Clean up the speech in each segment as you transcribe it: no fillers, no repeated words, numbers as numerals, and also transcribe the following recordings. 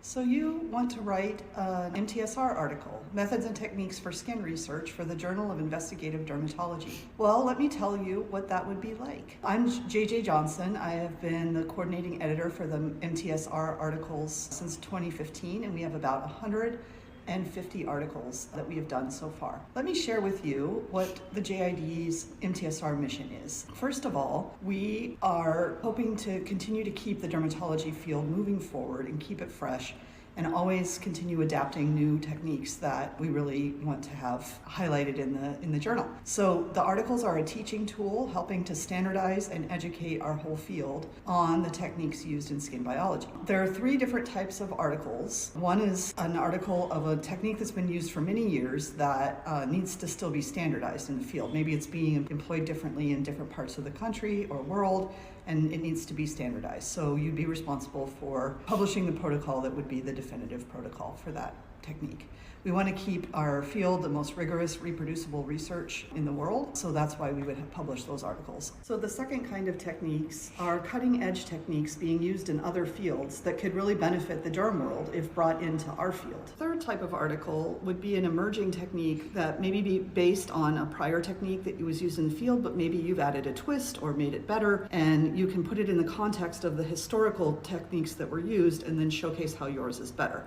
So you want to write an MTSR article, Methods and Techniques for Skin Research, for the Journal of Investigative Dermatology. Well, let me tell you what that would be like. I'm JJ Johnson. I have been the coordinating editor for the MTSR articles since 2015, and we have about 150 articles that we have done so far. Let me share with you what the JID's MTSR mission is. First of all, we are hoping to continue to keep the dermatology field moving forward and keep it fresh, and always continue adapting new techniques that we really want to have highlighted in the journal. So the articles are a teaching tool helping to standardize and educate our whole field on the techniques used in skin biology. There are 3 different types of articles. One is an article of a technique that's been used for many years that needs to still be standardized in the field. Maybe it's being employed differently in different parts of the country or world, and it needs to be standardized. So you'd be responsible for publishing the protocol that would be the definitive protocol for that technique. We want to keep our field the most rigorous, reproducible research in the world, so that's why we would publish those articles. So the second kind of techniques are cutting-edge techniques being used in other fields that could really benefit the derm world if brought into our field. Third type of article would be an emerging technique that maybe be based on a prior technique that was used in the field, but maybe you've added a twist or made it better, and you can put it in the context of the historical techniques that were used and then showcase how yours is better.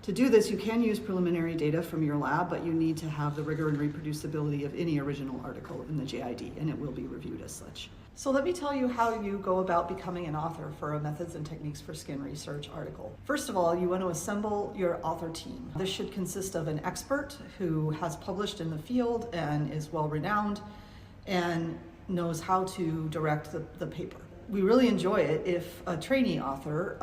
To do this, you can use preliminary data from your lab, but you need to have the rigor and reproducibility of any original article in the JID, and it will be reviewed as such. So let me tell you how you go about becoming an author for a Methods and Techniques for Skin Research article. First of all, you want to assemble your author team. This should consist of an expert who has published in the field and is well-renowned and knows how to direct the paper. We really enjoy it if a trainee author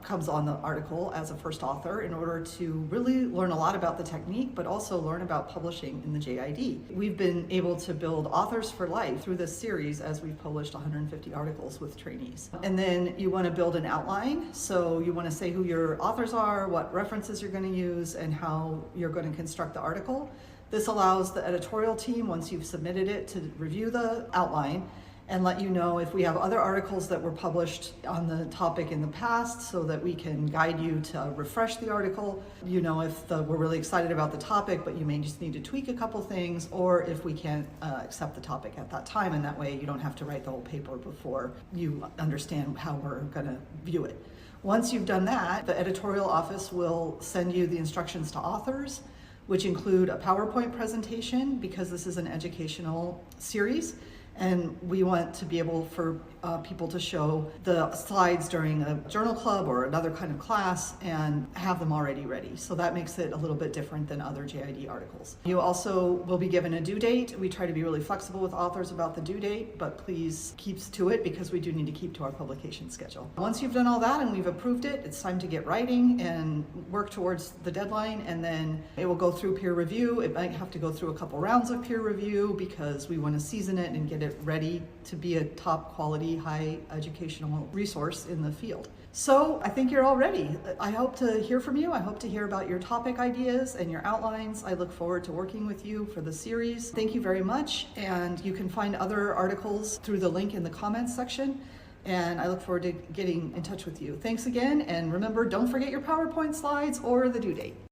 comes on the article as a first author in order to really learn a lot about the technique, but also learn about publishing in the JID. We've been able to build authors for life through this series as we've published 150 articles with trainees. And then you want to build an outline. So you want to say who your authors are, what references you're going to use, and how you're going to construct the article. This allows the editorial team, once you've submitted it, to review the outline and let you know if we have other articles that were published on the topic in the past, so that we can guide you to refresh the article. You know, if we're really excited about the topic, but you may just need to tweak a couple things, or if we can't accept the topic at that time, and that way you don't have to write the whole paper before you understand how we're gonna view it. Once you've done that, the editorial office will send you the instructions to authors, which include a PowerPoint presentation, because this is an educational series. And we want to be able for people to show the slides during a journal club or another kind of class and have them already ready. So that makes it a little bit different than other JID articles. You also will be given a due date. We try to be really flexible with authors about the due date, but please keep to it, because we do need to keep to our publication schedule. Once you've done all that and we've approved it, it's time to get writing and work towards the deadline, and then it will go through peer review. It might have to go through a couple rounds of peer review because we want to season it and get it ready to be a top quality, high educational resource in the field. So I think you're all ready. I hope to hear from you. I hope to hear about your topic ideas and your outlines. I look forward to working with you for the series. Thank you very much. And you can find other articles through the link in the comments section. And I look forward to getting in touch with you. Thanks again. And remember, don't forget your PowerPoint slides or the due date.